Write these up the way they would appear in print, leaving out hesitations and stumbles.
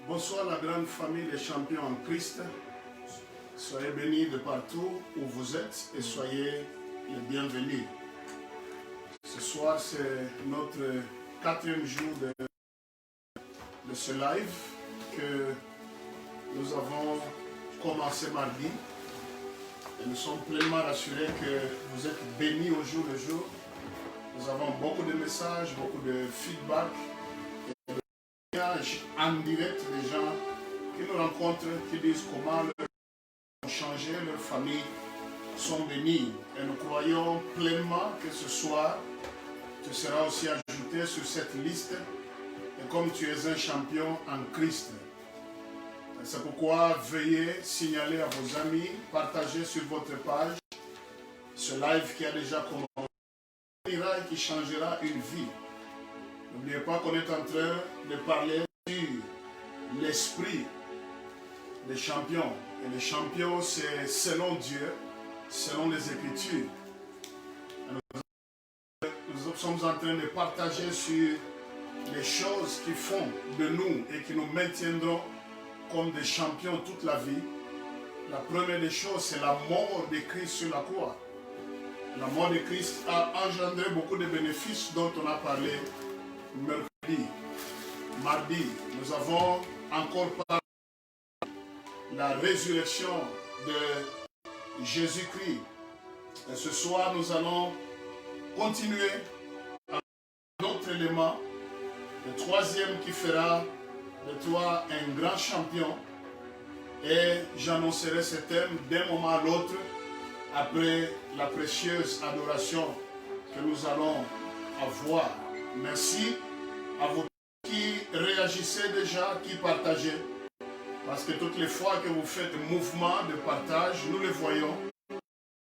Bonsoir la grande famille des champions en Christ. Soyez bénis de partout où vous êtes et soyez les bienvenus. Ce soir, c'est notre 4e jour de ce live que nous avons commencé mardi. Et nous sommes pleinement rassurés que vous êtes bénis au jour le jour. Nous avons beaucoup de messages, beaucoup de feedback. En direct des gens qui nous rencontrent, qui disent comment leur ont changé, leurs familles sont bénies. Et nous croyons pleinement que ce soir, tu seras aussi ajouté sur cette liste. Et comme tu es un champion en Christ, c'est pourquoi veuillez signaler à vos amis, partager sur votre page ce live qui a déjà commencé et qui changera une vie. N'oubliez pas qu'on est en train de parler sur l'esprit des champions. Et les champions, c'est selon Dieu, selon les Écritures. Nous sommes en train de partager sur les choses qui font de nous et qui nous maintiendront comme des champions toute la vie. La première des choses, c'est la mort de Christ sur la croix. La mort de Christ a engendré beaucoup de bénéfices dont on a parlé mercredi. Mardi, nous avons encore parlé de la résurrection de Jésus-Christ. Et ce soir, nous allons continuer à un autre élément, le 3e qui fera de toi un grand champion. Et j'annoncerai ce thème d'un moment à l'autre après la précieuse adoration que nous allons avoir. Merci à vous qui réagissez déjà, qui partagez. Parce que toutes les fois que vous faites mouvement de partage, nous le voyons.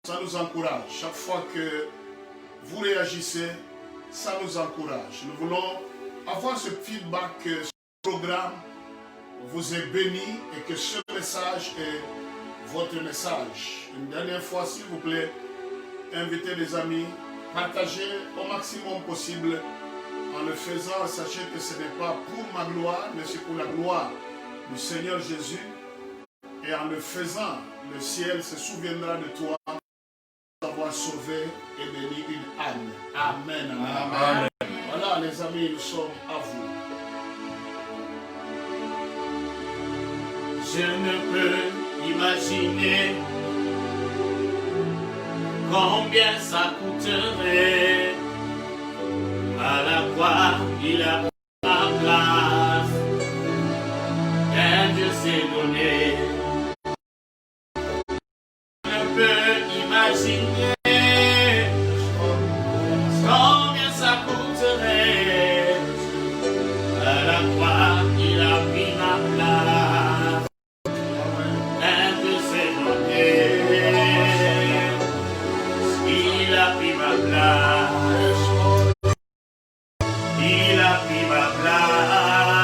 Ça nous encourage. Chaque fois que vous réagissez, ça nous encourage. Nous voulons avoir ce feedback que ce programme vous est béni et que ce message est votre message. Une dernière fois, s'il vous plaît, invitez des amis, partagez au maximum possible. En le faisant, sachez que ce n'est pas pour ma gloire, mais c'est pour la gloire du Seigneur Jésus. Et en le faisant, le ciel se souviendra de toi d'avoir sauvé et béni une âme. Amen. Amen. Amen. Voilà les amis, nous sommes à vous. Je ne peux imaginer combien ça coûterait. À la croix, il a pris ma place. Et Dieu s'est donné. Je ne peux imaginer combien ça coûterait. À la croix, il a pris ma place. Et Dieu s'est donné. Il a pris ma place. Il a pris ma place.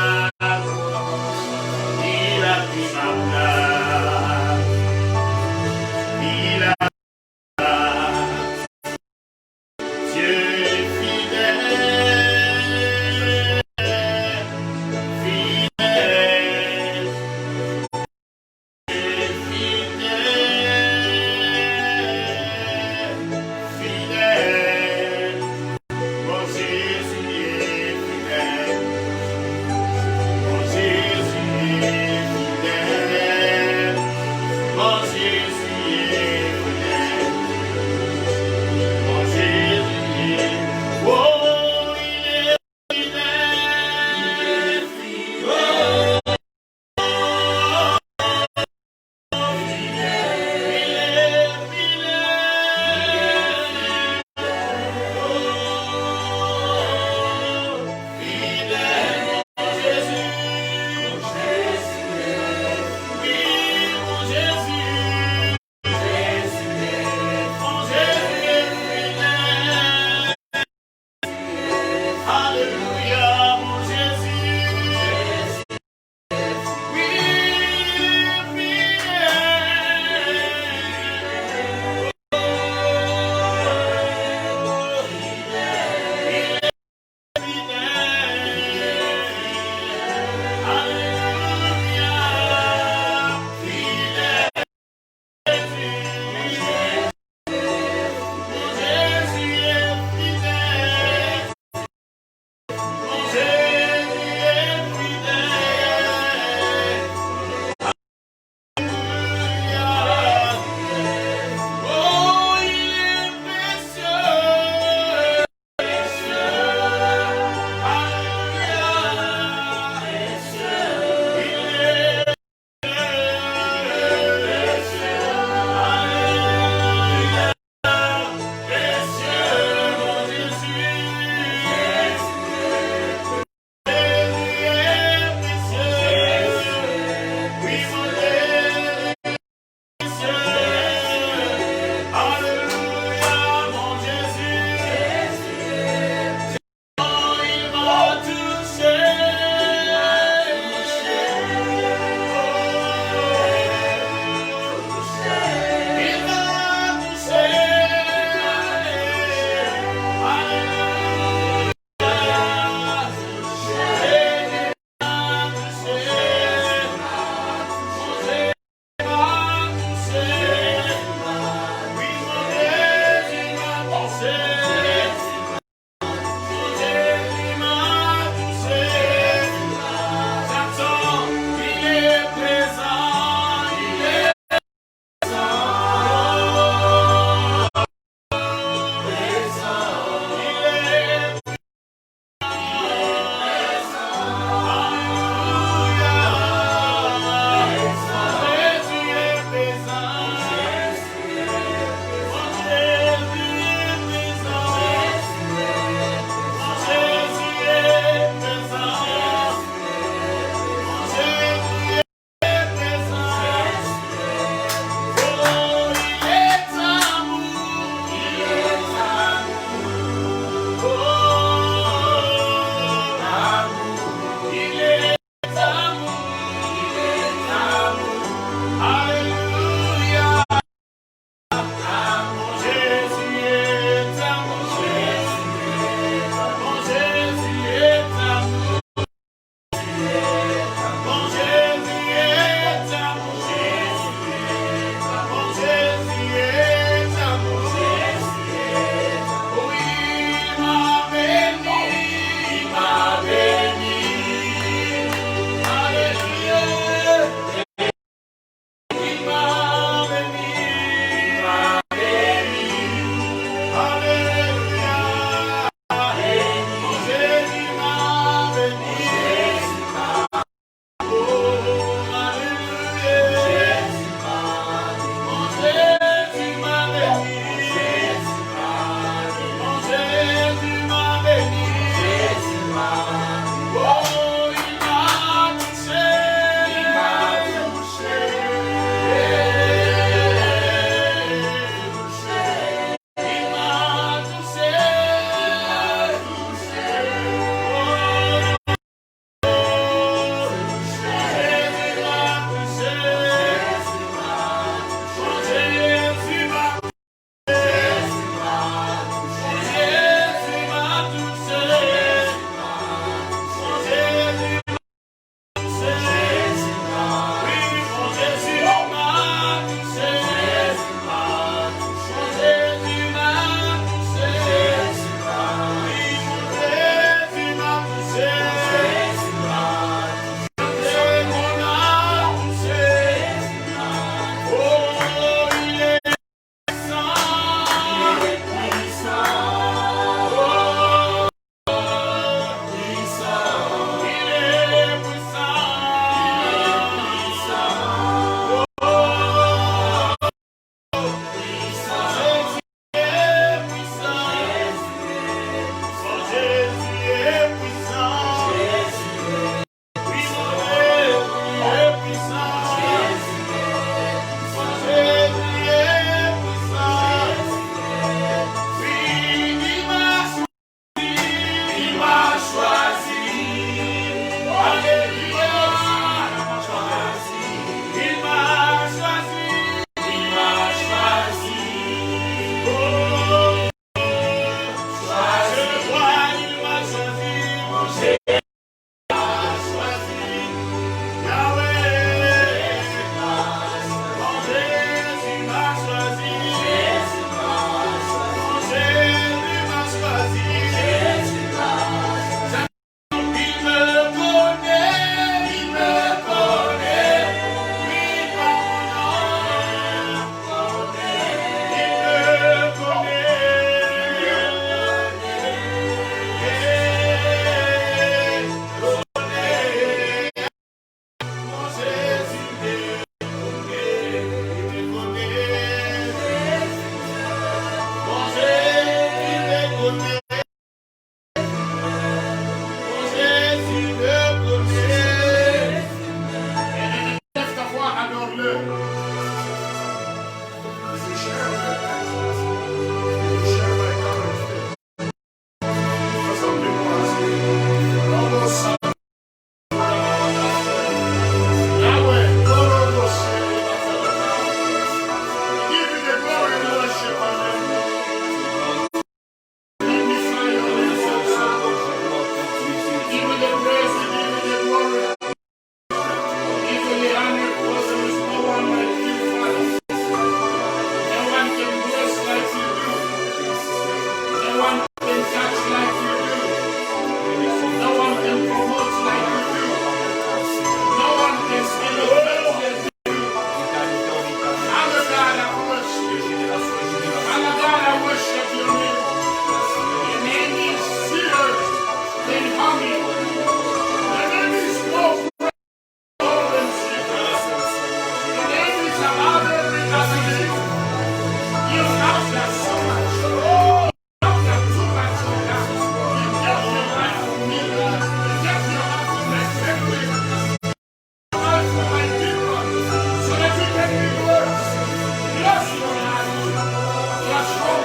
the praise and give you the glory. Give you the honor, because there is no one like you, Father. No one can bless like you do. No one can touch like you do. No one can promote like you do. No one can elevate like you do. Father God, I worship you. Father God, I worship your name. Your name is sweeter than honey. Your name is more precious than silver. Your name is above every other name. You loved us so much. Oh, you loved us too much, oh God. You gave your life for me. You gave your life for my family. Life for my people. So that you can be worse. Bless your life. You are strong.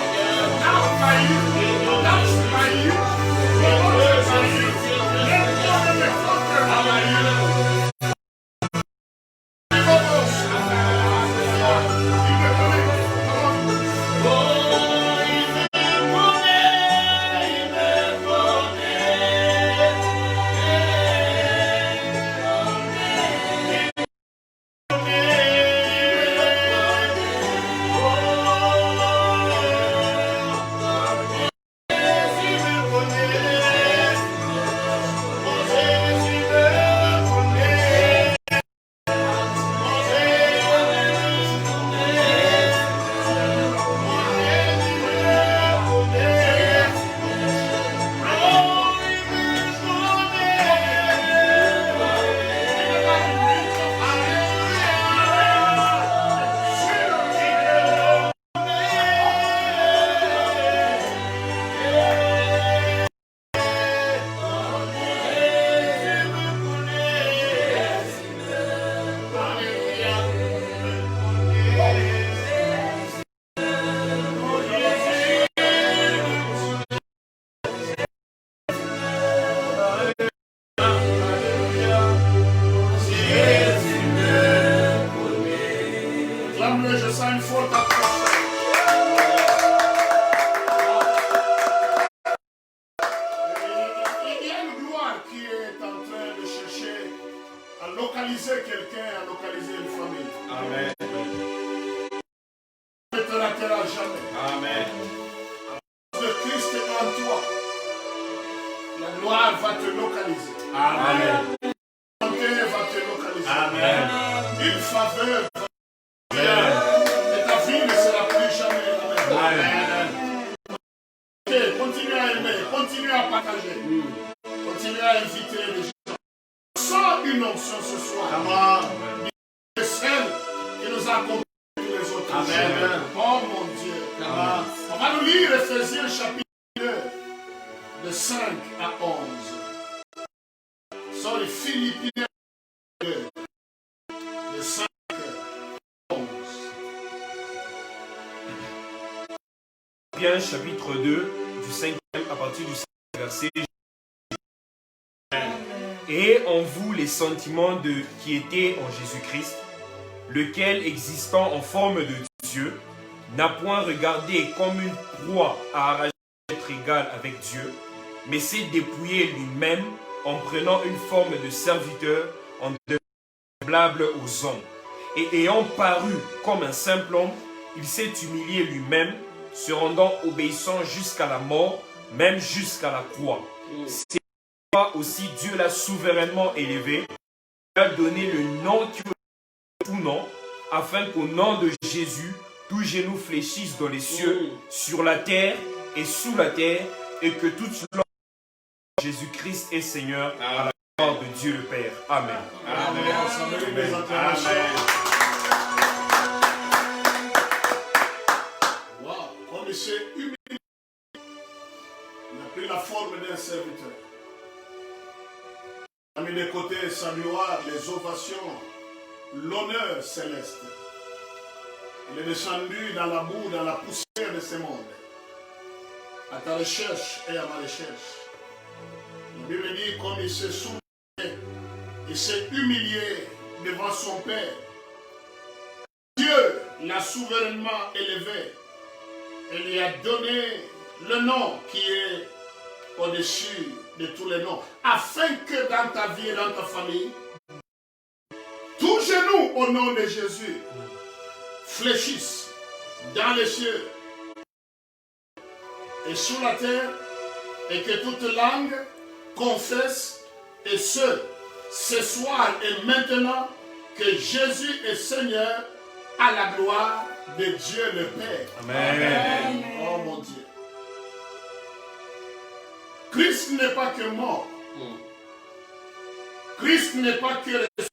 Now by you. Touched by you. Promoted by you. Let go of the conquer by you. Je sens une forte approche. Il y a une gloire qui est en train de chercher à localiser quelqu'un, à localiser une famille. Amen. Ne te ratera jamais. Amen. Le Christ est en toi. La gloire va te localiser. Amen. La santé va te localiser. Amen. Une faveur va te localiser. Et ta vie ne sera plus jamais la même. Amen. Continue à aimer, continue à partager. Continue à inviter les gens. Sans une onction ce soir. Amen. C'est celle qui nous accompagne tous les autres. Amen. Oh mon Dieu. Amen. On va nous lire Ephésiens chapitre 2, de 5 à 11. Sorry, Philippiens 2, de 5 à 11. Philippiens chapitre 2, du 5e à partir du 5e verset. Et en vous les sentiments qui étaient en Jésus-Christ, lequel, existant en forme de Dieu, n'a point regardé comme une proie à arracher d'être égal avec Dieu, mais s'est dépouillé lui-même en prenant une forme de serviteur, en devenant semblable aux hommes. Et ayant paru comme un simple homme, il s'est humilié lui-même, se rendant obéissant jusqu'à la mort, même jusqu'à la croix. C'est pourquoi aussi Dieu l'a souverainement élevé, il a donné le nom qui est tout nom, afin qu'au nom de Jésus, tout genou fléchisse dans les cieux, sur la terre et sous la terre, et que toute langue Jésus-Christ est Seigneur, à la gloire de Dieu le Père. Amen. Amen. Wow. Comme il s'est humilié, il a pris la forme d'un serviteur. Il a mis de côté sa gloire, les ovations, l'honneur céleste. Il est descendu dans la boue, dans la poussière de ce monde. À ta recherche et à ma recherche. La Bible dit, comme il s'est soumis, il s'est humilié devant son Père. Dieu l'a souverainement élevé et lui a donné le nom qui est au-dessus de tous les noms, afin que dans ta vie et dans ta famille, tout genou au nom de Jésus fléchisse dans les cieux et sur la terre, et que toute langue confesse, et ce soir et maintenant, que Jésus est Seigneur, à la gloire de Dieu le Père. Amen. Oh mon Dieu. Christ n'est pas que mort. Christ n'est pas que ressuscité.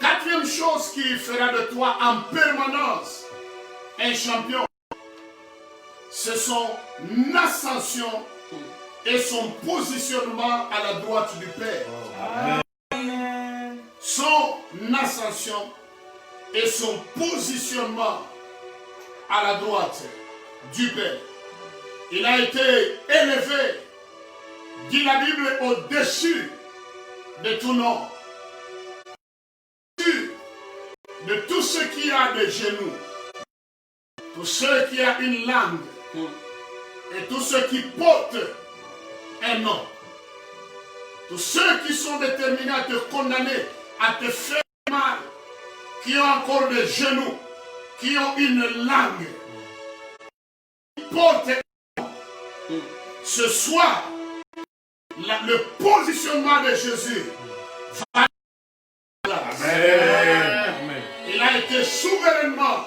La quatrième chose qui fera de toi en permanence un champion, c'est son ascension et son positionnement à la droite du Père. Amen. Son ascension et son positionnement à la droite du Père. Il a été élevé, dit la Bible, au-dessus de tout nom. Au-dessus de tout ce qui a des genoux, tout ce qui a une langue, et tous ceux qui portent un nom. Tous ceux qui sont déterminés à te condamner, à te faire mal, qui ont encore des genoux, qui ont une langue, qui portent un nom. Ce soir, le positionnement de Jésus va. Amen. Il a été souverainement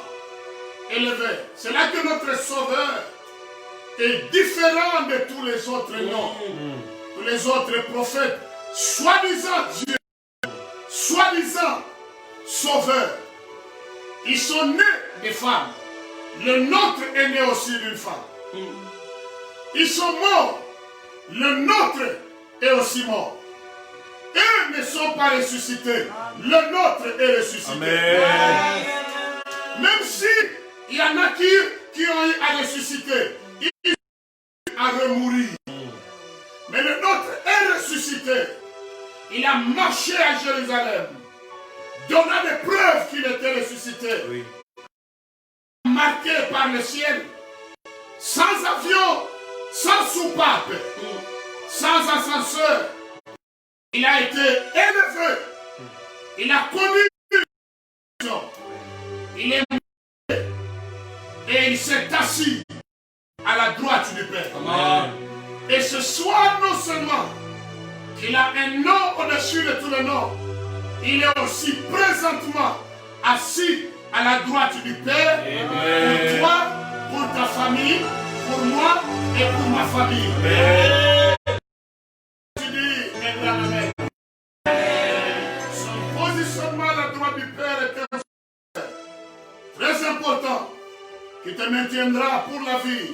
élevé. C'est là que notre Sauveur est différent de tous les autres noms, tous les autres prophètes, soi-disant Dieu, soi-disant Sauveur. Ils sont nés des femmes. Le nôtre est né aussi d'une femme. Ils sont morts. Le nôtre est aussi mort. Eux ne sont pas ressuscités. Le nôtre est ressuscité. Amen. Même si il y en a qui ont eu à ressusciter, ils ont à remourir. Mais le nôtre est ressuscité. Il a marché à Jérusalem, donnant des preuves qu'il était ressuscité. Oui. Marqué par le ciel, sans avion, sans soupape, sans ascenseur. Il a été élevé. Il a connu. Il est mort. Et il s'est assis à la droite du Père. Amen. Et ce soir, non seulement qu'il a un nom au-dessus de tous les noms, il est aussi présentement assis à la droite du Père. Amen. Pour toi, pour ta famille, pour moi et pour ma famille. Amen. Tu dis un grand amen. Son positionnement à la droite du Père est très important, qui te maintiendra pour la vie.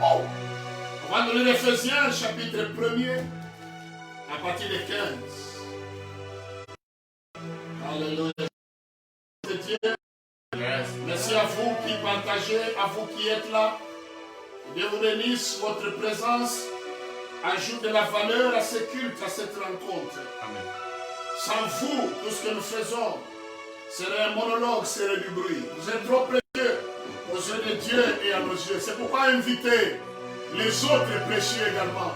Oh. On va donner l'Éphésiens chapitre 1er à partir de 15. Alléluia. Dieu. Merci à vous qui partagez, à vous qui êtes là. Dieu vous bénisse, votre présence ajoute de la valeur à ce culte, à cette rencontre. Amen. Sans vous, tout ce que nous faisons serait un monologue, serait du bruit. Vous êtes trop précieux aux yeux de Dieu et à nos yeux. C'est pourquoi invitez les autres précieux également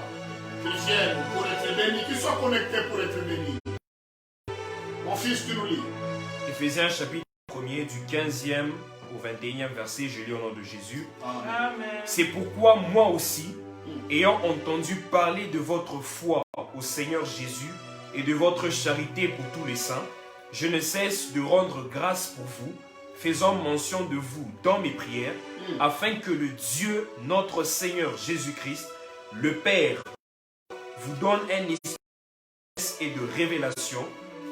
qu'ils viennent pour être bénis, qu'ils soient connectés pour être bénis. Mon fils, tu nous lis. Éphésiens chapitre 1er du 15e au 21e verset, je lis au nom de Jésus. Amen. C'est pourquoi moi aussi, ayant entendu parler de votre foi au Seigneur Jésus et de votre charité pour tous les saints, je ne cesse de rendre grâce pour vous, faisant mention de vous dans mes prières, afin que le Dieu, notre Seigneur Jésus-Christ, le Père, vous donne un esprit et de révélation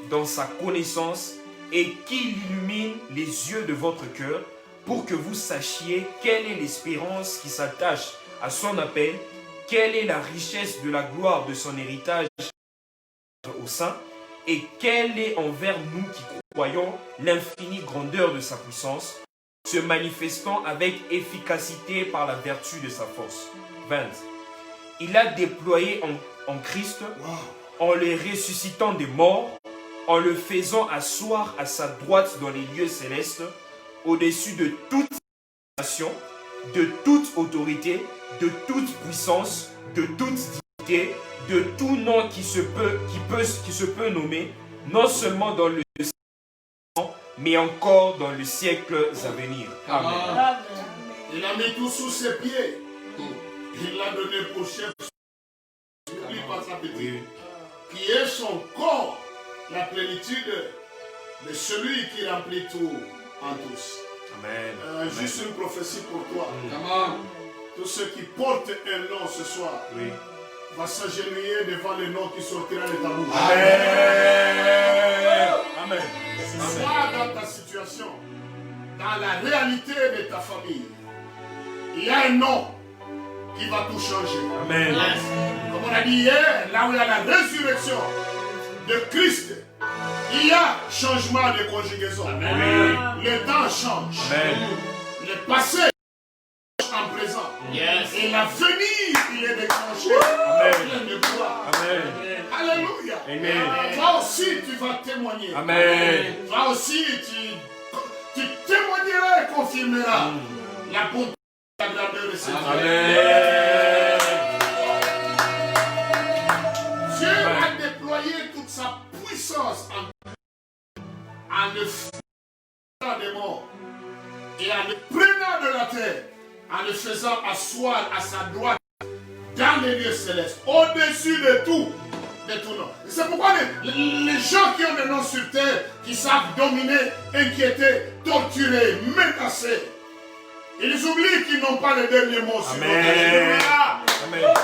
dans sa connaissance et qu'il illumine les yeux de votre cœur pour que vous sachiez quelle est l'espérance qui s'attache à son appel, quelle est la richesse de la gloire de son héritage au sein et quelle est envers nous qui croyons l'infinie grandeur de sa puissance, se manifestant avec efficacité par la vertu de sa force. 20. Il a déployé en Christ, en le ressuscitant des morts, en le faisant asseoir à sa droite dans les lieux célestes, au-dessus de toute nation, de toute autorité, de toute puissance, de toute dignité, de tout nom qui se peut nommer, non seulement dans le siècle, mais encore dans les siècles à venir. Amen. Il a mis tout sous ses pieds. Il l'a donné pour chef. N'oublie pas sa petite. Qui est son corps, la plénitude de celui qui remplit tout en tous. Amen. Juste une prophétie pour toi. Amen. Tous ceux qui portent un nom ce soir vont s'agenouiller devant le nom qui sortira de ta bouche. Amen. Sois dans ta situation, dans la réalité de ta famille, il y a un nom qui va tout changer. Amen. Comme on a dit hier, là où il y a la résurrection de Christ, il y a changement de conjugaison. Amen. Le temps change. Amen. Le passé en présent. Et l'avenir, il est déclenché. Amen. Plein de gloire. Amen. Alléluia. Amen. Toi aussi, tu vas témoigner. Amen. Toi aussi, tu témoigneras et confirmeras la bonté et la grandeur de ce Dieu. Amen. Dieu a déployé toute sa puissance en le faisant des morts et en le prenant de la terre, en le faisant asseoir à sa droite dans les lieux célestes, au-dessus de tout nom. C'est pourquoi les gens qui ont des noms sur terre, qui savent dominer, inquiéter, torturer, menacer, ils oublient qu'ils n'ont pas le dernier mot sur ta vie.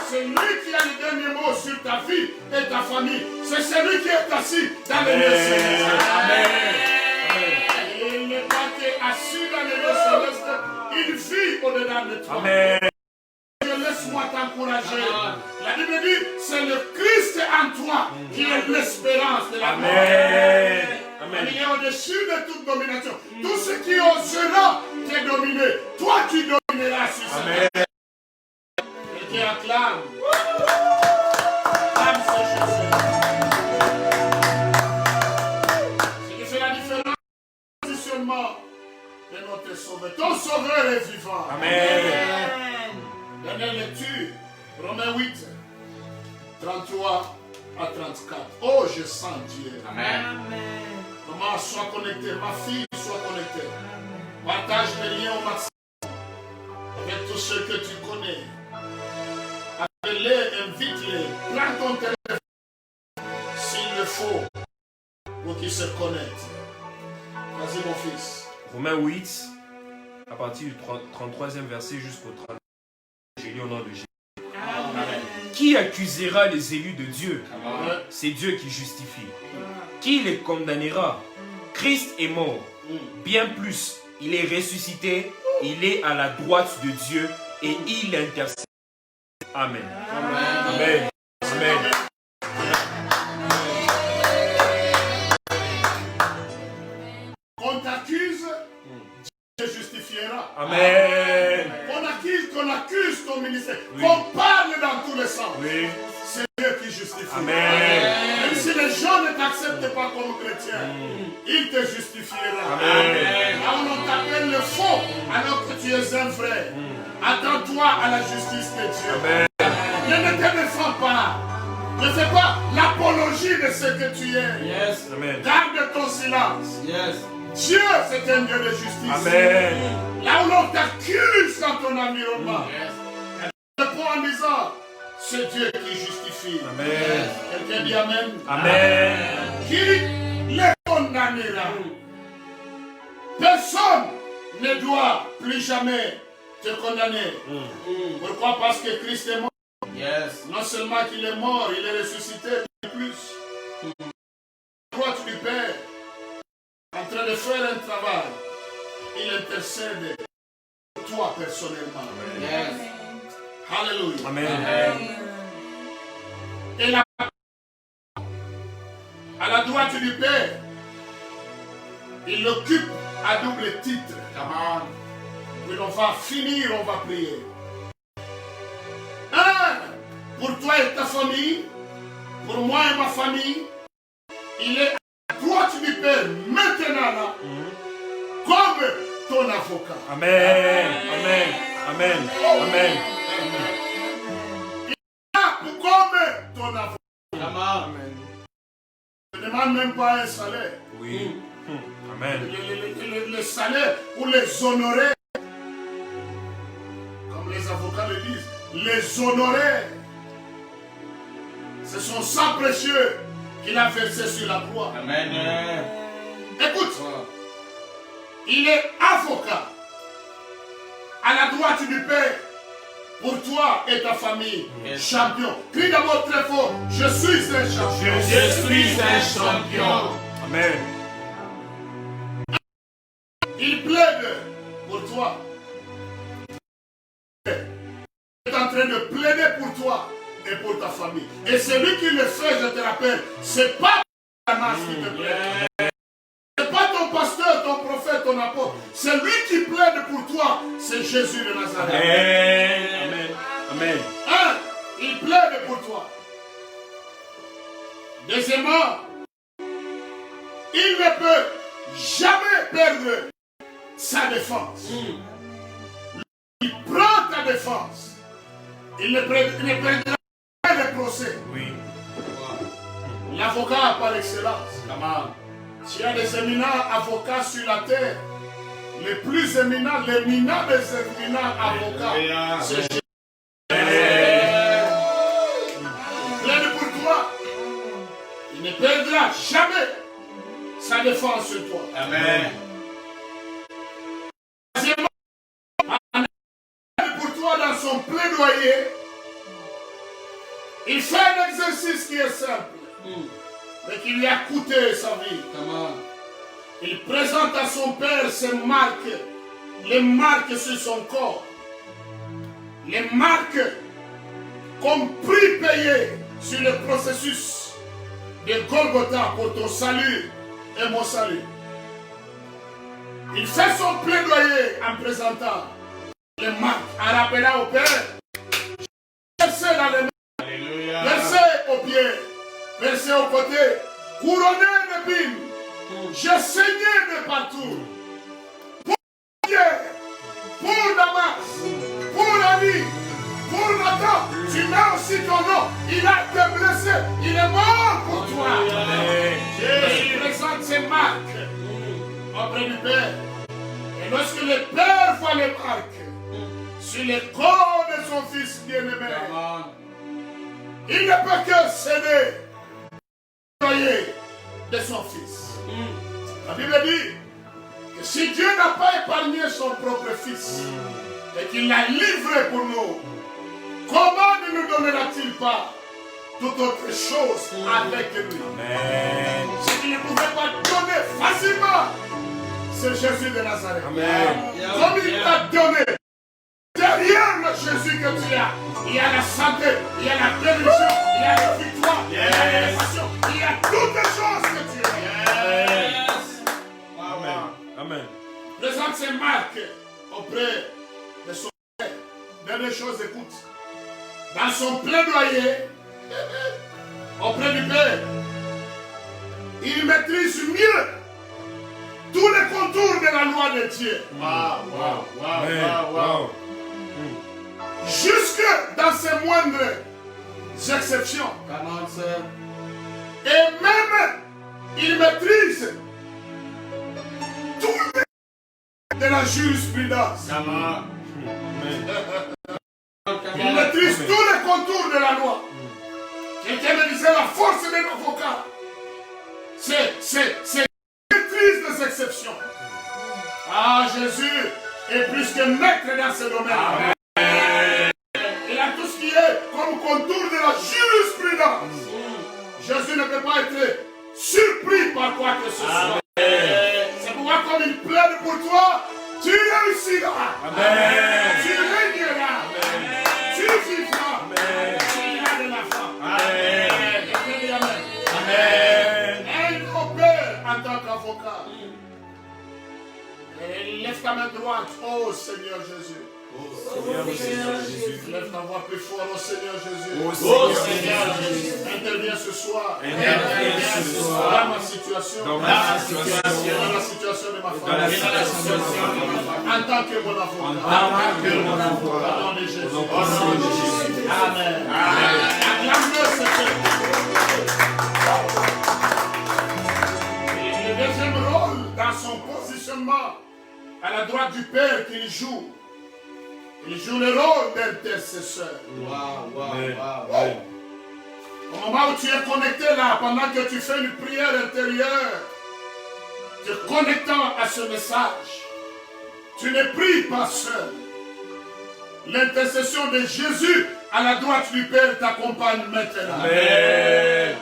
C'est lui qui a le dernier mot sur ta vie et ta famille. C'est celui qui est assis dans les lieux célestes. Il n'est pas assis dans les lieux célestes, il vit au-dedans de toi. Amen. Laisse-moi t'encourager. La Bible dit, c'est le Christ en toi qui est l'espérance de la gloire. Il est au-dessus de toute domination. Tout ce qui osera te dominer, toi tu domineras sur cette terre. Et qui acclame. Acclame ce Jésus. Ce qui fait la différence du positionnement de notre Sauveur. Ton Sauveur est vivant. Amen. Dernière lecture, Romains 8, 33 à 34. Oh, je sens Dieu. Amen. Maman, sois connectée. Ma fille, sois connectée. Partage les liens au maximum avec tous ceux que tu connais. Appelle-les, invite-les. Prends ton téléphone s'il le faut pour qu'ils se connectent. Vas-y, mon fils. Romains 8, à partir du 33e verset jusqu'au 30e. J'ai lu au nom de Jésus. Amen. Qui accusera les élus de Dieu? Amen. C'est Dieu qui justifie. Qui les condamnera? Christ est mort. Bien plus, il est ressuscité. Il est à la droite de Dieu et il intercède. Amen. Amen. Amen. Qu'on t'accuse, Dieu justifiera. Amen. Qu'on accuse ton ministère, qu'on parle dans tous les sens. Oui. C'est Dieu qui justifie. Amen. Même si les gens ne t'acceptent pas comme chrétien, il te justifiera. Amen. Là où on t'appelle le faux, alors que tu es un vrai, attends-toi à la justice de Dieu. Amen. Ne te défends pas. Ne fais pas l'apologie de ce que tu es. Yes. Amen. Garde ton silence. Yes. Dieu, c'est un Dieu de justice. Amen. Là où l'on t'accuse dans ton environnement, Yes. réponds en disant, c'est Dieu qui justifie. Amen. Quelqu'un dit Amen. Amen. Qui les condamnera? Personne ne doit plus jamais te condamner. Pourquoi? Parce que Christ est mort. Yes. Non seulement qu'il est mort, il est ressuscité, mais plus. À droite du Père, en train de faire un travail, il intercède pour toi personnellement. Yes. Alléluia. Amen. Et là, à la droite du Père, il occupe à double titre. Come on. Puis on va finir, on va prier. Un, pour toi et ta famille, pour moi et ma famille, il est à droite du Père maintenant là, comme ton avocat. Amen. Amen. Amen. Amen. Comme ton avocat. Amen. Ne demande même pas un salaire. Oui. Amen. Le salaire pour les honorer. Comme les avocats le disent. Les honorer. C'est son sang précieux qu'il a versé sur la croix. Amen. Écoute. Il est avocat à la droite du Père pour toi et ta famille. Yes. Champion. Crie d'abord très fort. Je suis un champion. Je suis un champion. Amen. Il plaide pour toi. Il est en train de plaider pour toi et pour ta famille. Et celui qui le fait, je te rappelle, c'est pas la masse qui te plaît. C'est pas ton pasteur, ton prophète, ton apôtre. C'est lui qui plaide pour toi. C'est Jésus de Nazareth. Amen. Amen. Un, il plaide pour toi. Deuxièmement, il ne peut jamais perdre sa défense. Il prend ta défense. Il ne perdra jamais le procès. Oui. L'avocat par excellence. Tu as des éminents avocats sur la terre. Les plus éminents, l'éminent des éminents avocats, c'est Jésus. Il plaide pour toi. Il ne perdra jamais sa défense sur toi. Amen. Troisièmement, il plaide pour toi dans son plaidoyer. Il fait un exercice qui est simple, mais qui lui a coûté sa vie. Il présente à son Père ses marques, les marques sur son corps, les marques comme prix payé sur le processus de Golgotha pour ton salut et mon salut. Il fait son plaidoyer en présentant les marques, en rappelant au Père, versé dans les mains, Alléluia. versé aux pieds, versé aux côtés, couronné d'épines. J'ai saigné de partout. Pour Pierre, pour Damas, pour Annie, pour Nathan, tu mets aussi ton nom. Il a été blessé, il est mort pour toi. Jésus présente ses marques auprès du Père. Et lorsque le Père voit les marques sur le corps de son Fils bien-aimé, il ne peut que céder de son Fils. La Bible dit que si Dieu n'a pas épargné son propre Fils et qu'il l'a livré pour nous, comment ne nous donnera-t-il pas toute autre chose avec lui? Amen. Ce qu'il ne pouvait pas donner facilement, c'est Jésus de Nazareth. Amen. Comme il t'a donné, derrière le Jésus que tu as, il y a la santé, il y a la guérison, il y a la victoire, il y a l'élévation, il y a toutes les choses que tu as. Amen. Amen. Présente ses marques auprès de son Père. Dernière chose, écoute. Dans son plaidoyer, auprès du Père, il maîtrise mieux tous les contours de la loi de Dieu. Wow. Jusque dans ses moindres exceptions. Et même, il maîtrise tous les de la jurisprudence. Il maîtrise tous les contours de la loi. Quelqu'un me disait la force d'un avocat. C'est maîtrise des exceptions. Ah, Jésus est plus que maître dans ce domaine. Amen. Il a tout ce qui est comme contour de la jurisprudence. Jésus ne peut pas être surpris par quoi que ce soit. C'est pourquoi comme il plaide pour toi, tu réussiras. Amen. Tu régneras. Amen. Tu vivras. Amen. Tu iras de la foi. Amen. Amen. Un opère en tant qu'avocat. Et lève ta main droite, oh Seigneur Jésus. Seigneur Jésus. Lève ta voix plus fort au Seigneur Jésus. Ô Seigneur Jésus. Interviens ce soir. Interviens ce soir. Dans ma situation. Dans ma situation. Dans la situation de ma Dans la famille. situation de ma famille. En tant que mon avocat. En tant que mon avocat. Au nom de Jésus. Au nom de Jésus. Amen. Amen. Acclame-le, Seigneur. Et le deuxième rôle dans son positionnement à la droite du Père qu'il joue, il joue le rôle d'intercesseur. Au moment où tu es connecté là, pendant que tu fais une prière intérieure, te connectant à ce message, tu ne pries pas seul. L'intercession de Jésus à la droite du Père t'accompagne maintenant. Amen.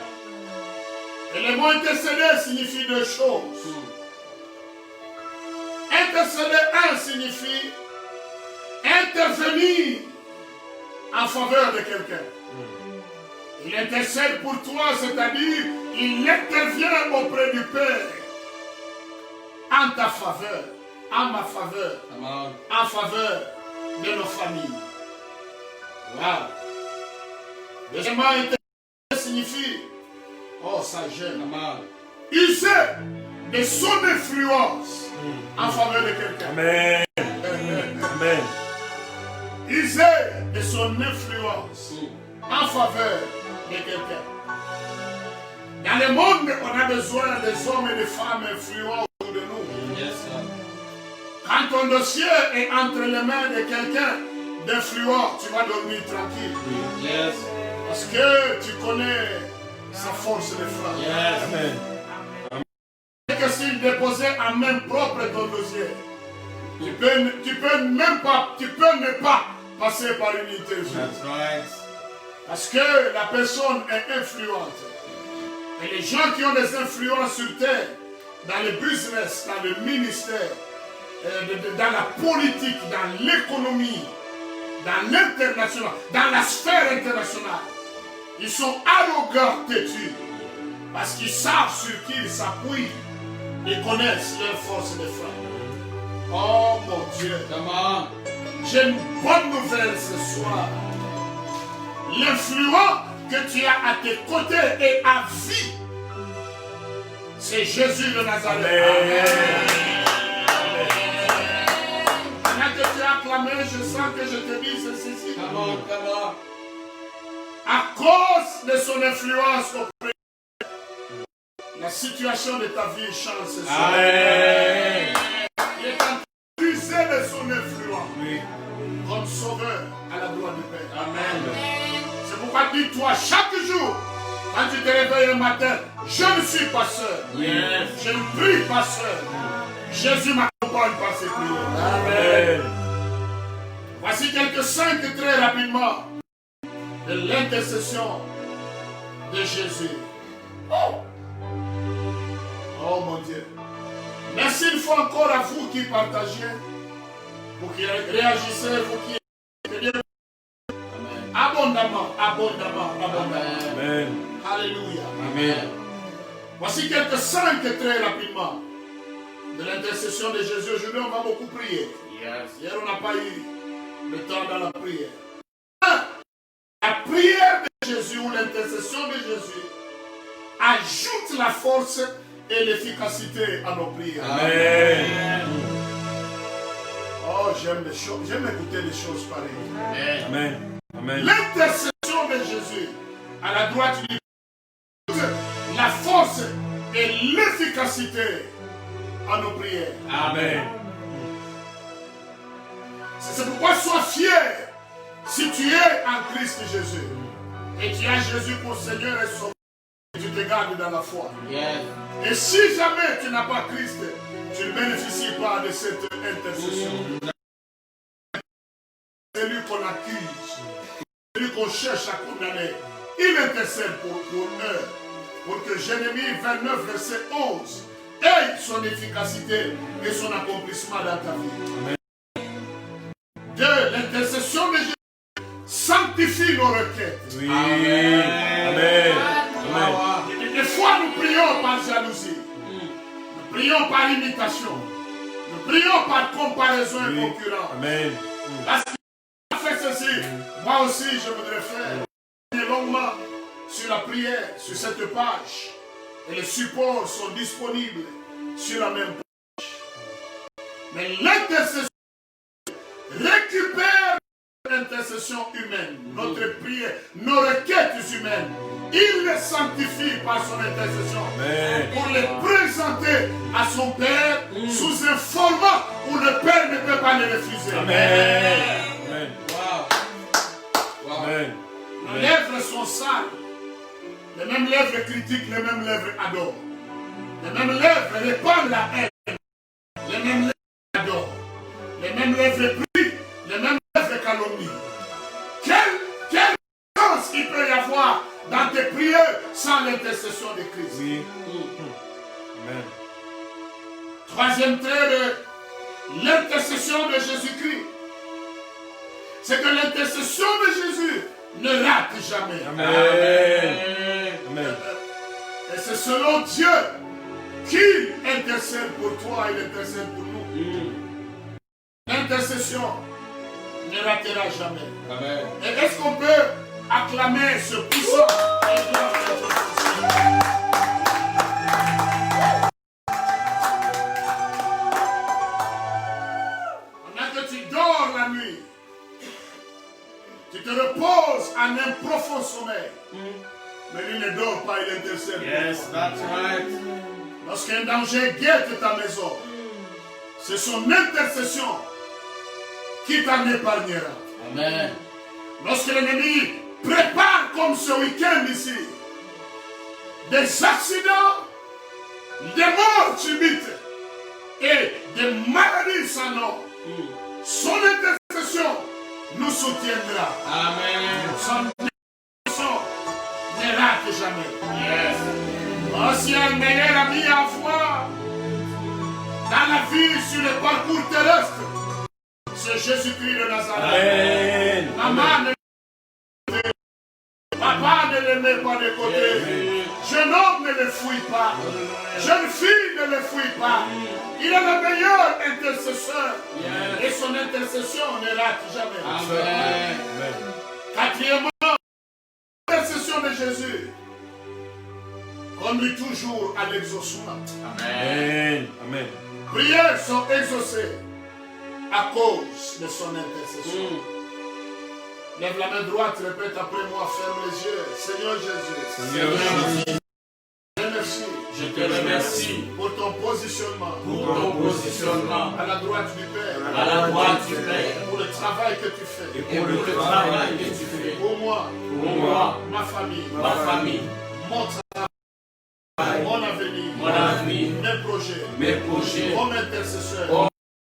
Et le mot intercéder signifie deux choses. Intercéder, signifie intervenir en faveur de quelqu'un. Il intercède pour toi, c'est-à-dire il intervient auprès du Père en ta faveur, en ma faveur, en faveur de nos familles. Voilà. Deuxièmement, intercéder signifie, oh ça gêne, user de son influence en faveur de quelqu'un. Amen. Amen. User de son influence en faveur de quelqu'un. Dans le monde, on a besoin des hommes et des femmes influents autour de nous. Yes, sir. Quand ton dossier est entre les mains de quelqu'un d'influent, tu vas dormir tranquille. Yes. Parce que tu connais sa force de frappe. Yes. Amen. Et que s'il déposait en main propre ton dossier, tu peux ne pas passer par une interview. That's right. Parce que la personne est influente. Et les gens qui ont des influences sur terre, dans le business, dans le ministère, dans la politique, dans l'économie, dans l'international, dans la sphère internationale, ils sont arrogants, têtus, parce qu'ils savent sur qui ils s'appuient. Ils connaissent leur force de frappe. Oh mon Dieu. Come on. J'ai une bonne nouvelle ce soir. L'influent que tu as à tes côtés et à vie, c'est Jésus de Nazareth. Amen. Pendant que tu as acclamé, je sens que je te dis ceci. Come on, come on. À cause de son influence auprès de la situation de ta vie change ce soir. Amen. Il est en train d'user de son influence Oui. comme sauveur à la gloire du Père. Amen. C'est pourquoi dis-toi chaque jour, quand tu te réveilles le matin, je ne suis pas seul. Yes. Je ne prie pas seul. Jésus m'accompagne par ses prières. Amen. Voici quelques 5 très rapidement de l'intercession de Jésus. Oh mon Dieu. Merci une fois encore à vous qui partagez, vous qui réagissez, vous qui abondamment, abondamment, abondamment. Amen. Alléluia. Amen. Voici quelques 5 très rapidement de l'intercession de Jésus. Aujourd'hui, on va beaucoup prier. Yes. Hier, on n'a pas eu le temps dans la prière. La prière de Jésus ou l'intercession de Jésus ajoute la force et l'efficacité à nos prières. Amen. Oh, j'aime les choses, j'aime écouter les choses pareilles. Amen. Amen. L'intercession de Jésus à la droite du la force et l'efficacité à nos prières. Amen. C'est pourquoi sois fier si tu es en Christ Jésus et tu as Jésus pour Seigneur et Sauveur et tu te gardes dans la foi. Yes. Et si jamais tu n'as pas Christ, tu ne bénéficies pas de cette intercession. C'est lui qu'on accuse, c'est lui qu'on cherche à condamner. Il intercède pour eux, pour que Jérémie 29, verset 11 ait son efficacité et son accomplissement dans ta vie. De l'intercession de Jésus sanctifie nos requêtes. Oui. Amen. Amen. Et des fois, nous prions par jalousie. Nous prions par imitation. Nous prions par comparaison et Oui. concurrence. Amen. Parce qu'il a fait ceci. Moi aussi, je voudrais faire longuement sur la prière, sur cette page. Et les supports sont disponibles sur la même page. Mais l'intercession récupère l'intercession humaine, notre prière, nos requêtes humaines. Il les sanctifie par son intercession. Pour les présenter à son Père sous un format où le Père ne peut pas les refuser. Amen. Amen. Wow. Amen. Les lèvres sont sales. Les mêmes lèvres critiquent, les mêmes lèvres adorent. Les mêmes lèvres répandent la haine. Les mêmes lèvres adorent. Les mêmes lèvres prient, les mêmes lèvres calomnient. Quelle chance il peut y avoir dans tes prières sans l'intercession de Christ. Oui. Amen. Troisième trait de l'intercession de Jésus-Christ, c'est que l'intercession de Jésus ne rate jamais. Amen. Amen. Et c'est selon Dieu qu'il intercède pour toi et intercède pour nous. L'intercession ne ratera jamais. Amen. Et est-ce qu'on peut acclamer ce puissant et grand intercesseur? Pendant que tu dors la nuit, tu te reposes en un profond sommeil. Mais lui ne dort pas, il intercède. Yes, that's right. Lorsqu'un danger guette ta maison, c'est son intercession qui t'en épargnera. Amen. Lorsque l'ennemi prépare comme ce week-end ici, des accidents, des morts subites et des maladies sans nom, son intercession nous soutiendra. Amen. Son intercession ne rate jamais. Yes. Oh, si un meilleur ami à foi dans la vie sur le parcours terrestre, c'est Jésus-Christ de Nazareth. Amen. Maman ne papa ne le met pas de côté. Jeune homme ne le fouille pas. Jeune fille ne le fouille pas. Il est le meilleur intercesseur. Et son intercession ne rate jamais. Amen. Quatrièmement, l'intercession de Jésus conduit toujours à l'exaucement. Amen. Amen. Prières sont exaucées à cause de son intercession. Lève la main droite, répète après moi, ferme les yeux. Seigneur Jésus, Seigneur Jésus, je te remercie. Je te remercie Pour ton positionnement. pour ton positionnement À la droite du Père. à la droite du Père Pour le travail que tu fais. et et pour pour le travail que tu fais Pour moi. pour moi, Ma famille. ma famille, Mon travail. Mon avenir. mon avenir, Mes projets. mes projets, Mon intercesseur.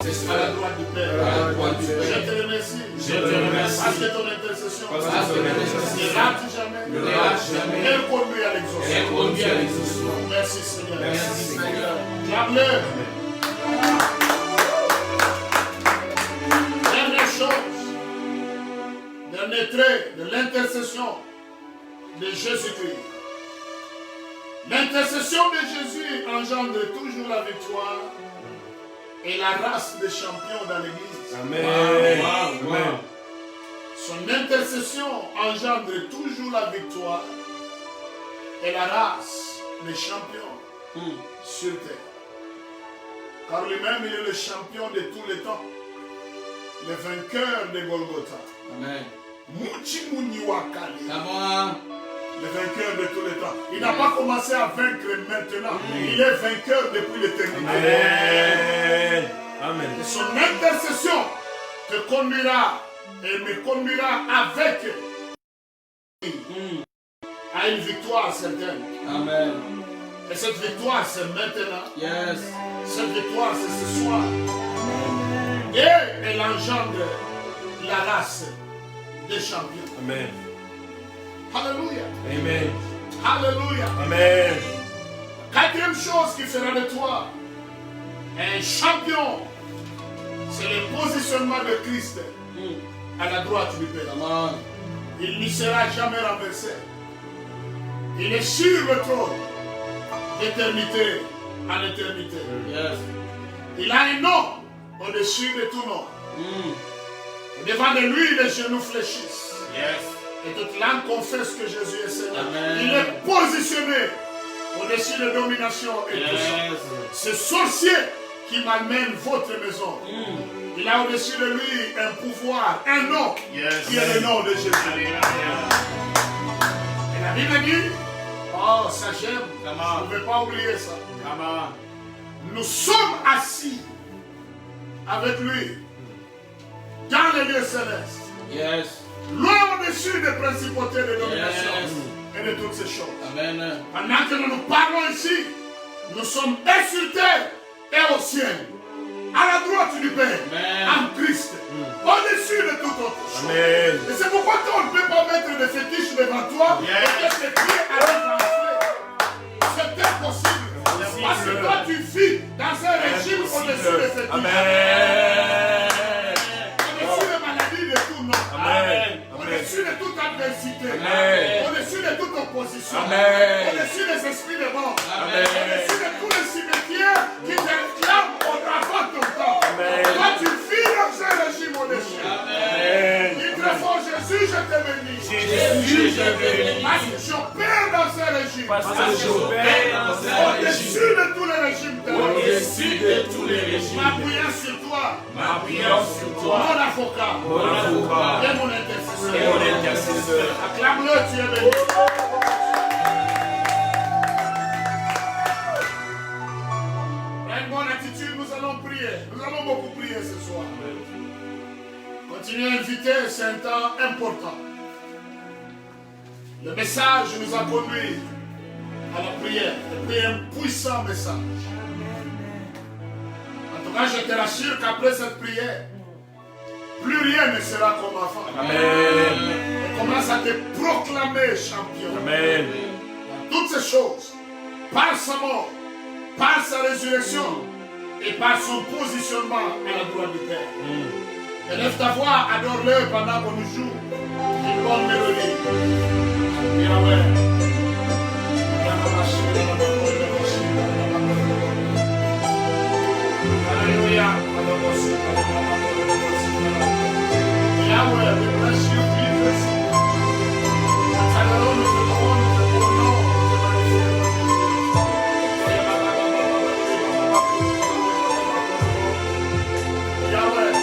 c'est À la cela droite du à Père. la droite du Je Père. te remercie. Je te remercie Parce que ton intercession Parce parce que ne l'intercession rate jamais. ne rate jamais Elle conduit à et l'exaucement. conduit à l'exaucement. Merci Seigneur. Merci Seigneur. Acclame-le. Dernière chose, dernier trait de l'intercession de Jésus-Christ. L'intercession de Jésus engendre toujours la victoire et la race des champions dans l'église. Amen. Wow, wow. Amen. Son intercession engendre toujours la victoire et la race des champions sur terre. Car lui-même, il est le champion de tous les temps, le vainqueur de Golgotha. Amen. Muchimuniwakali, Come on. le vainqueur de tous les temps. Il n'a pas commencé à vaincre maintenant. Il est vainqueur depuis l'éternité. Amen. Amen. Et son intercession te conduira et me conduira avec à une victoire certaine. Amen. Et cette victoire, c'est maintenant. Yes. Cette victoire, c'est ce soir. Et elle engendre la race des champions. Amen. Alléluia. Amen. Alléluia. Amen. Quatrième chose qui fera de toi un champion, c'est le positionnement de Christ à la droite du Père. Come on. Il ne sera jamais renversé. Il est sur le trône d'éternité en éternité. Yes. Il a un nom au-dessus de tout nom. Devant de lui, les genoux fléchissent. Yes. Et toute langue confesse que Jésus est Seigneur. Amen. Il est positionné au-dessus de domination et puissance. Yes. Ce sorcier qui malmène votre maison, il a au-dessus de lui un pouvoir, un nom, Yes. qui est le nom de Jésus. Et la Bible dit, oh, ça j'aime, Come je on. ne vais pas oublier ça. Come on. Nous sommes assis avec lui dans les lieux célestes, Yes. loin au-dessus des principautés de domination Yes. et de toutes ces choses. Amen. Pendant que nous parlons ici, nous sommes et sur terre et au ciel, à la droite du Père, Amen. en Christ, au-dessus de toute autre chose. Amen. Et c'est pourquoi toi, on ne peut pas mettre des fétiches devant toi Yes. et que tes pieds arrivent à enfler. C'est impossible. Parce que toi, tu vis dans un régime au-dessus des fétiches. Amen. Au-dessus des maladies de tout nom. Amen. Au-dessus de toute adversité. Amen. Au-dessus de toute opposition. Amen. Au-dessus des esprits de mort. Amen. Au-dessus de tous les cimetières qui te réclament avant ton temps. Amen. Toi, tu vis dans un régime au-dessus. Amen. Il te faut Jésus, je te bénis. Jésus, je bénis. Parce que j'opère dans ce régime. Parce que j'opère dans ce Au-dessus de tous les régimes terrestres. Au-dessus de tous les régimes. M'appuyant sur toi. M'appuyant sur toi, Mon avocat. mon avocat Et mon intercesseur. et mon intercesseur. Acclame-le, tu es béni. Une bonne attitude, nous allons prier. Nous allons beaucoup prier ce soir. Continuez à inviter, c'est un temps important. Le message nous a conduit à la prière. Et puis un puissant message. En tout cas, je te rassure qu'après cette prière, plus rien ne sera comme avant. Amen. Et commence à te proclamer champion. Amen. Dans toutes ces choses, par sa mort, par sa résurrection et par son positionnement à la droite du Père. Élève ta voix, adore-le pendant qu'on nous joue une bonne mélodie. Yahweh. Alléluia. Yahweh, we bless you, Jesus. Nous te louons, nous te honorons, Yahweh.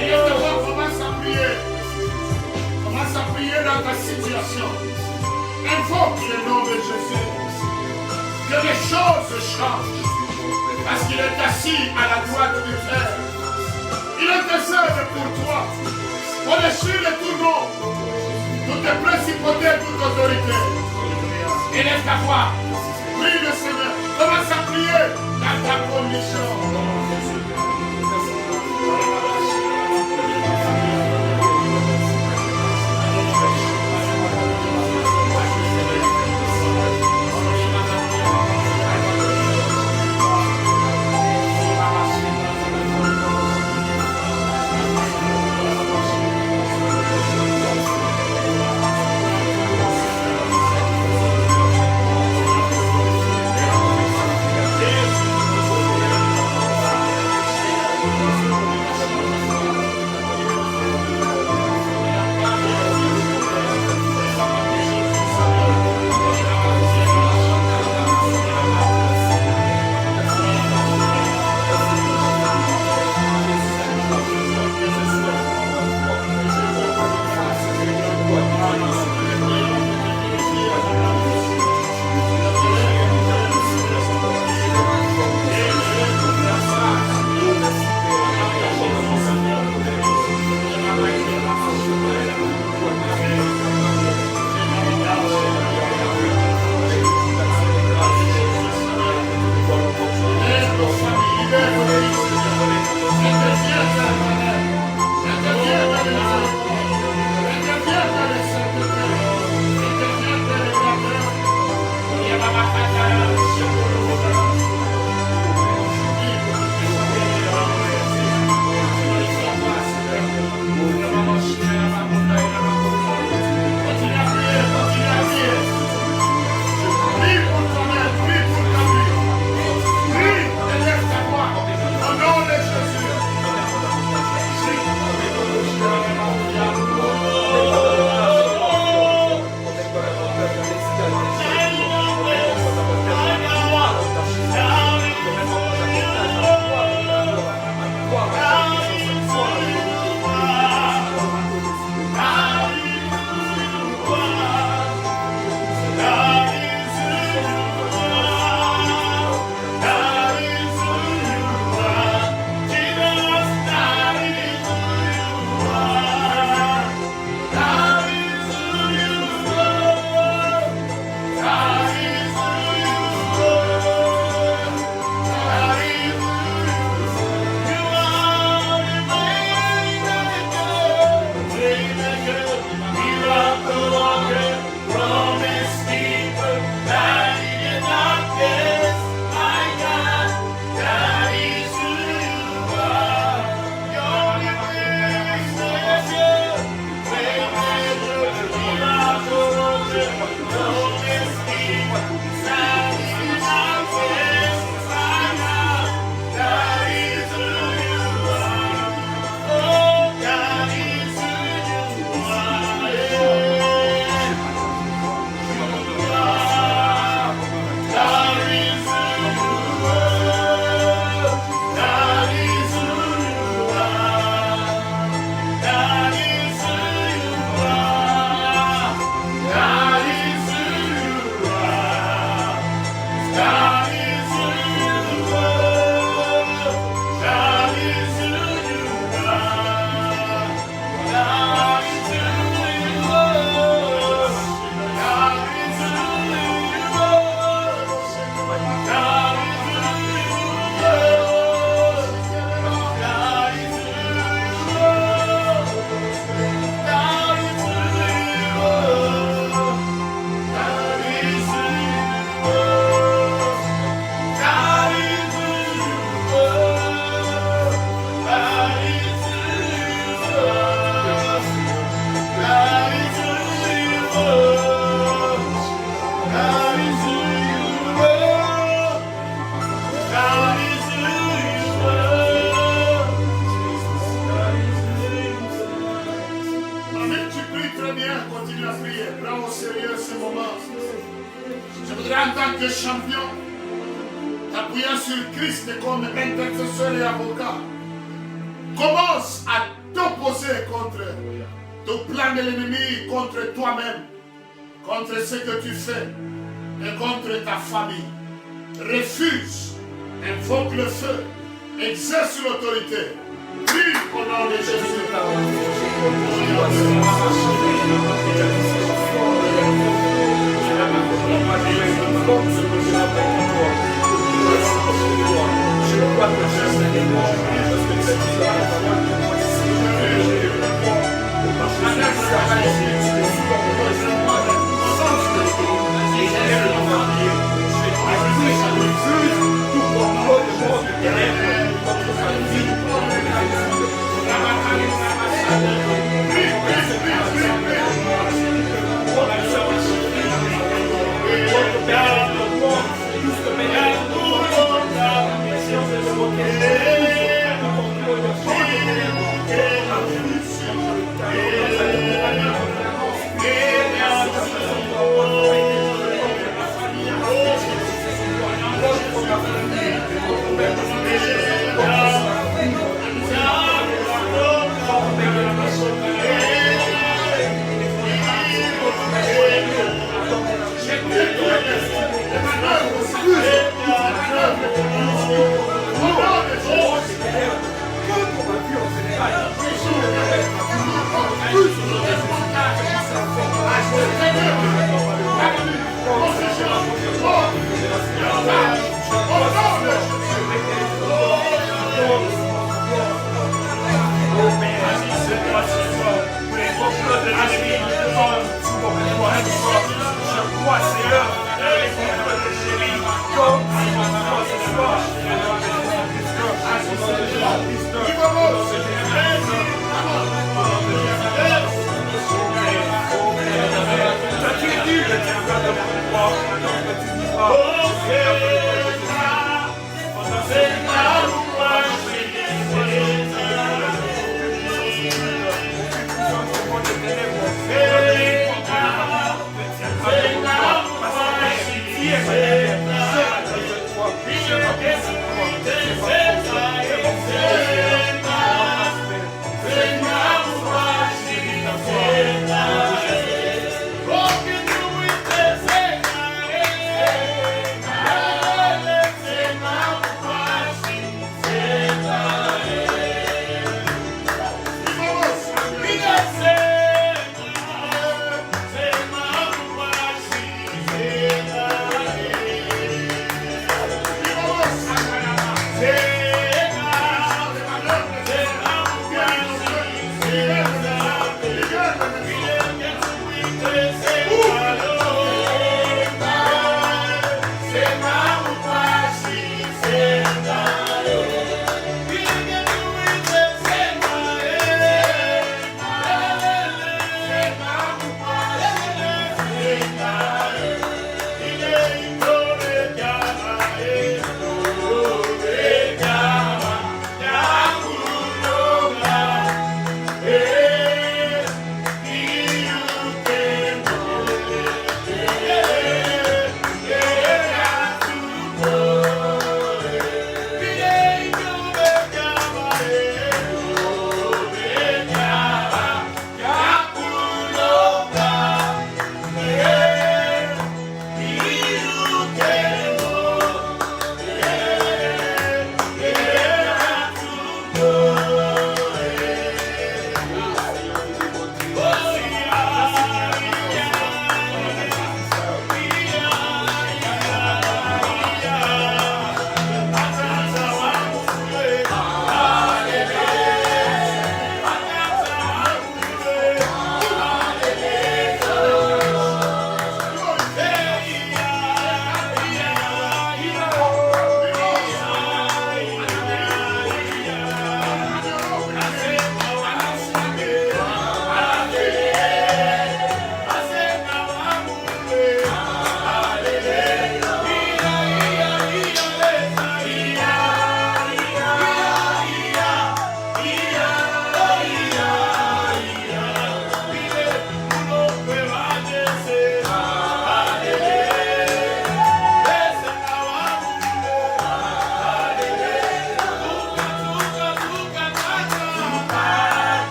Et je te vois, commence à prier. Commence à prier dans ta situation. Invoque le nom de Jésus. Que les choses changent. Parce qu'il est assis à la droite du Père. Il intercède pour toi. Au-dessus de tout nom. Toute principauté, toute autorité. Élève ta voix. Prie le Seigneur. Commence à prier dans ta condition. Christ comme intercesseur et avocat. Commence à t'opposer contre le plan de l'ennemi, contre toi-même, contre ce que tu fais et contre ta famille. Refuse, invoque le feu, exerce l'autorité. Prie au nom de Jésus. Regarde,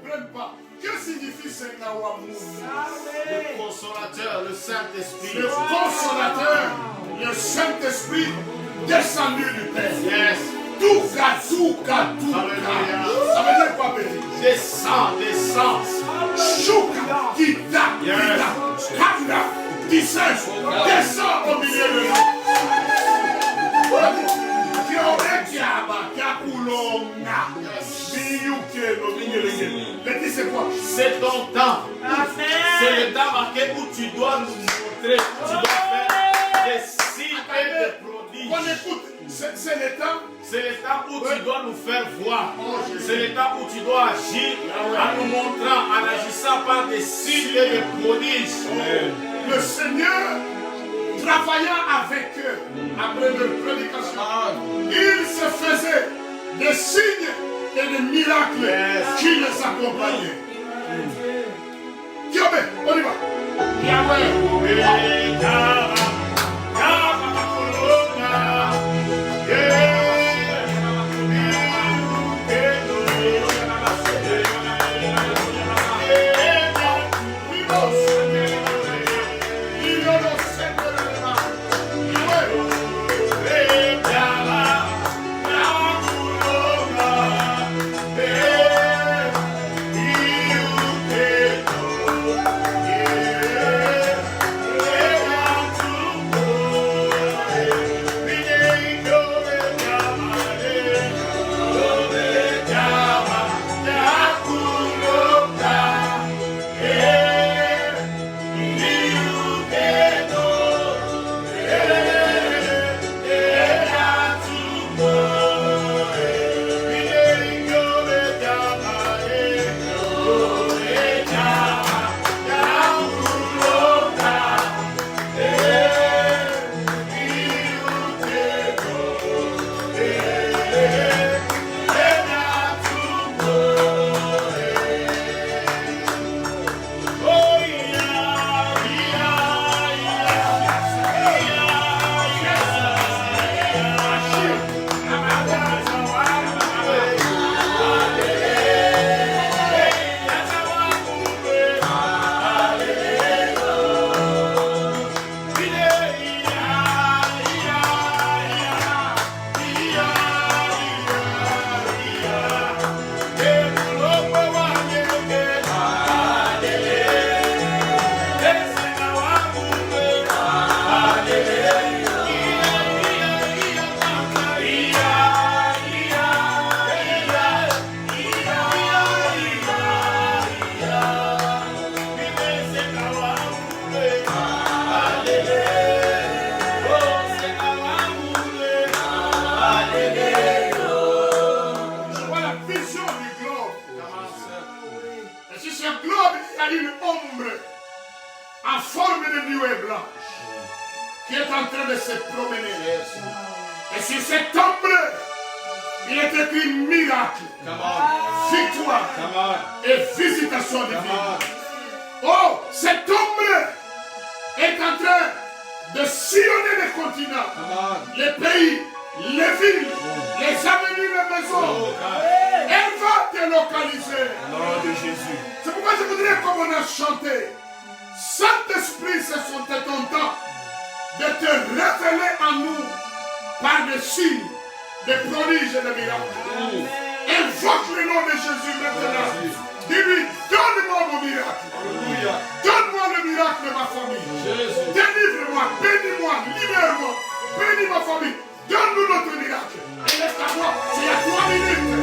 comprennent pas. Que signifie Sengawamu? Le consolateur, le Saint-Esprit. Le consolateur, le Saint-Esprit descendu du Père. Yes. Touka. Alléluia. Ça veut dire quoi, béni? Descends. Shuka, Kita, Kanda, descend au milieu de nous. C'est quoi? C'est ton temps. C'est le temps marqué où tu dois nous montrer, tu dois faire des signes et des prodiges. On écoute, c'est le temps. C'est le temps où tu dois nous faire voir. C'est le temps où tu dois agir en nous montrant, en agissant par des signes et des prodiges. Le Seigneur, travaillant avec eux, après leur prédication, il se faisait des signes et des miracles qui les accompagnaient. Yahweh, on y va. En forme de nuée blanche qui est en train de se promener. Et sur cette ombre, il est écrit miracle, victoire et visitation divine. Oh, cette ombre est en train de sillonner les continents, les pays, les villes, les avenues, les maisons. Elle va te localiser. Au nom de Jésus. C'est pourquoi je voudrais, comme on a chanté, Saint-Esprit, ce sont ton temps de te révéler en nous par des signes, des prodiges et des miracles. Invoque le nom de Jésus maintenant. Dis-lui, donne-moi mon miracle. Donne-moi le miracle de ma famille. Délivre-moi, bénis-moi, libère-moi, bénis ma famille. Donne-nous notre miracle. Et laisse ta voix, c'est à 3 minutes.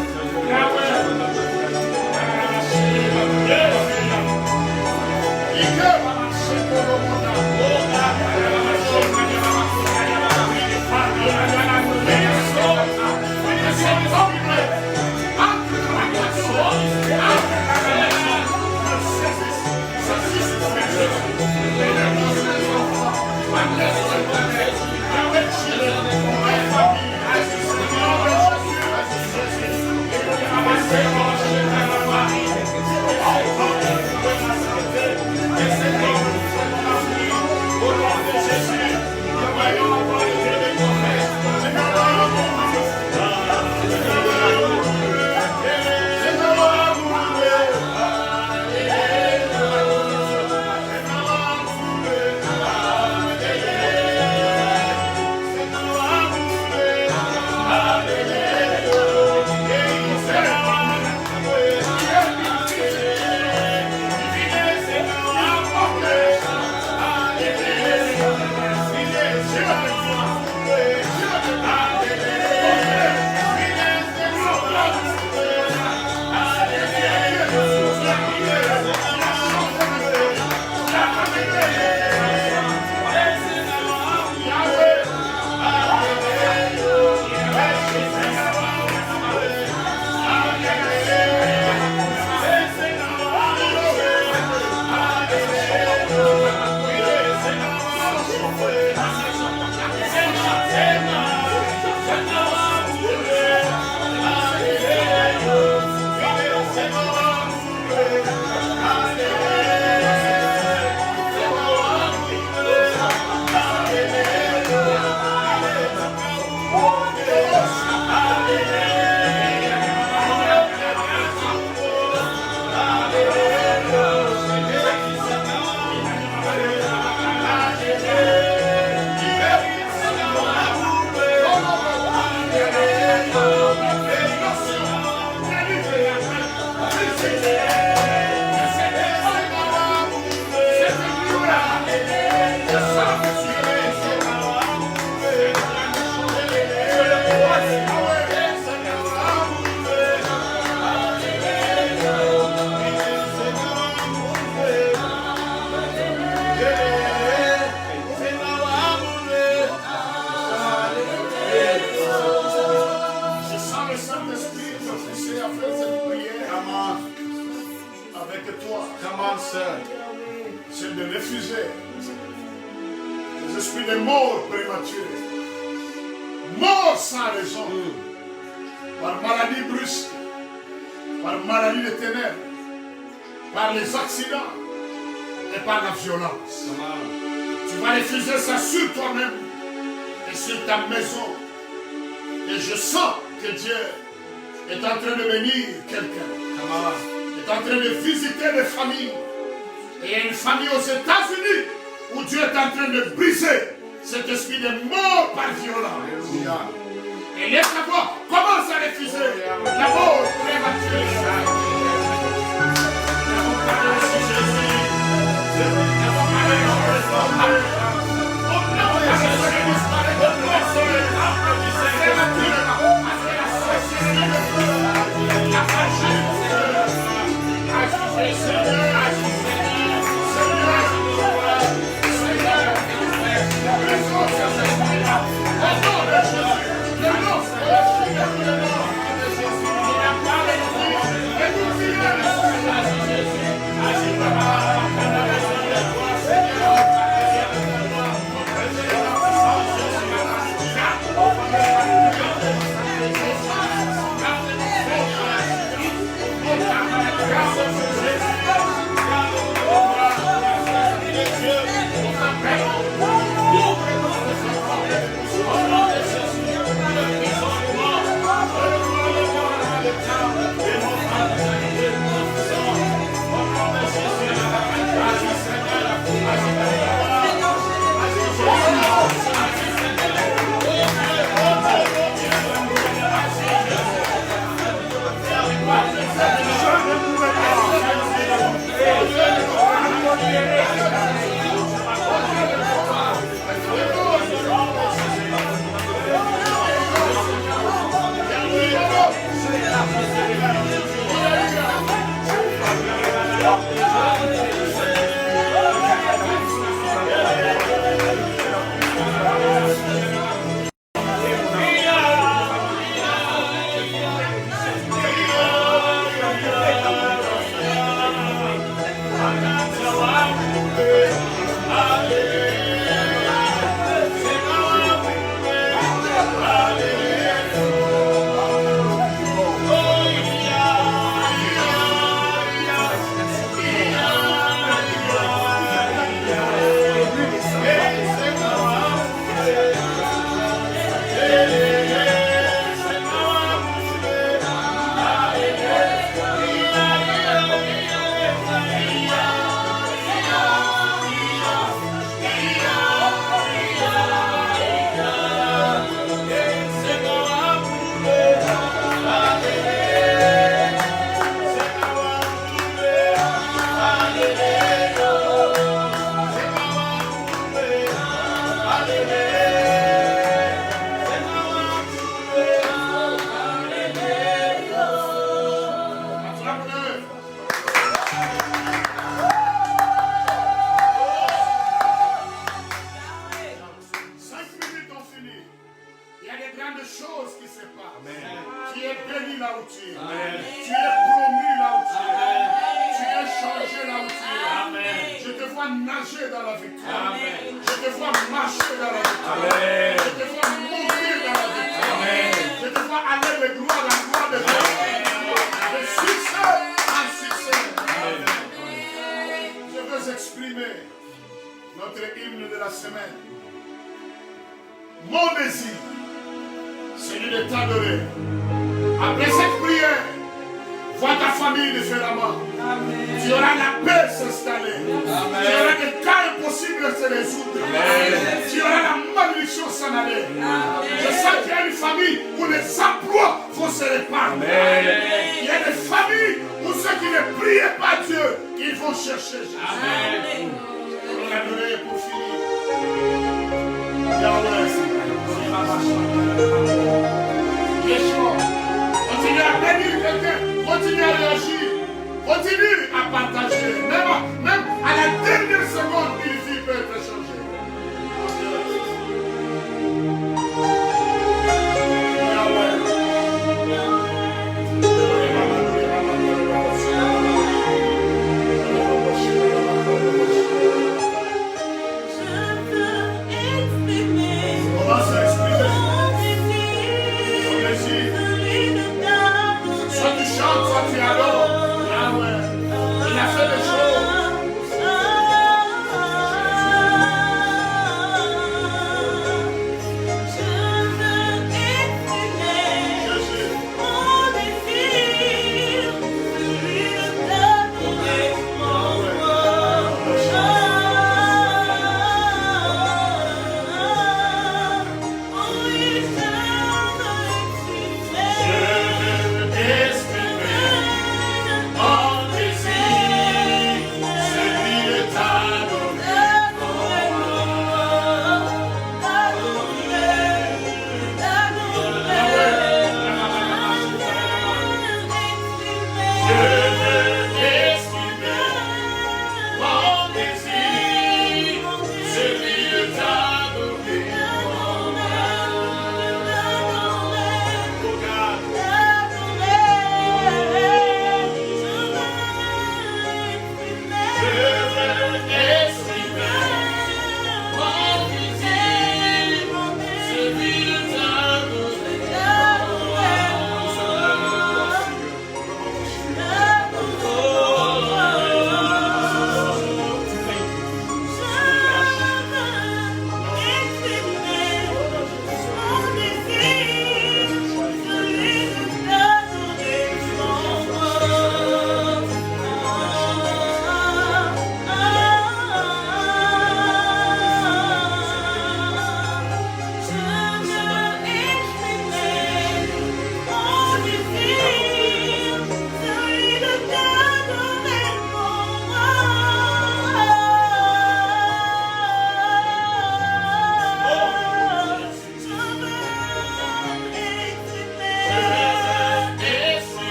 avec toi, Come on, sir. c'est de refuser les esprits de mort prématurés, mort sans raison, par maladie brusque, par maladie de ténèbres, par les accidents et par la violence. Come on. Tu vas refuser ça sur toi-même et sur ta maison. Et je sens que Dieu est en train de bénir quelqu'un. Come on. Est en train de visiter les familles. Et il y a une famille aux États-Unis où Dieu est en train de briser cet esprit de mort par violence. Alléluia. Et laisse la voix commence à refuser la mort prématurée. Nager dans la victoire. Amen. Je te vois marcher dans la victoire. Amen. Je te vois mourir dans la victoire. Amen. Je te vois aller de gloire en gloire de Dieu. De succès en succès. Je veux exprimer notre hymne de la semaine. Mon désir, celui de t'adorer. Après cette prière, vois ta famille différemment. Amen. Tu auras la paix s'installer. Tu auras des cas impossibles se résoudre. Tu auras la malédiction s'en aller. Je sens qu'il y a une famille où les emplois vont se répandre. Il y a des familles où ceux qui ne priaient pas Dieu, ils vont chercher Jésus. On l'adorer pour finir. Yahweh, Yeshua. Continue à bénir quelqu'un. Continue à réagir. Continue à partager. Même à la dernière seconde, une vie peut être changée. tu adores. Yahweh. Il a fait des choses.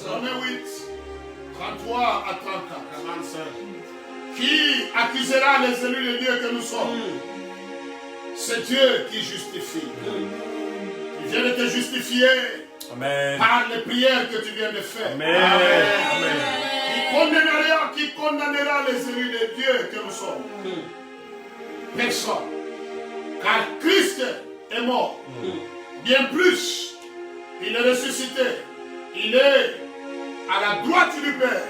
Romains 8, 33 à 34. Qui accusera les élus de Dieu que nous sommes? C'est Dieu qui justifie. Il vient de te justifier Amen. par les prières que tu viens de faire. Amen. Amen. Qui condamnera les élus de Dieu que nous sommes? Personne. Car Christ est mort. Bien plus, il est ressuscité. Il est à la droite du Père.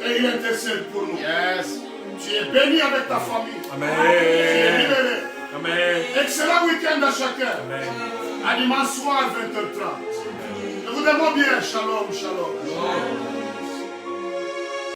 Et il intercède pour nous. Yes. Tu es béni avec ta famille. Amen. Tu es libéré. Amen. Excellent week-end à chacun. Amen. À dimanche soir 20h30. Je vous demande bien, shalom, shalom.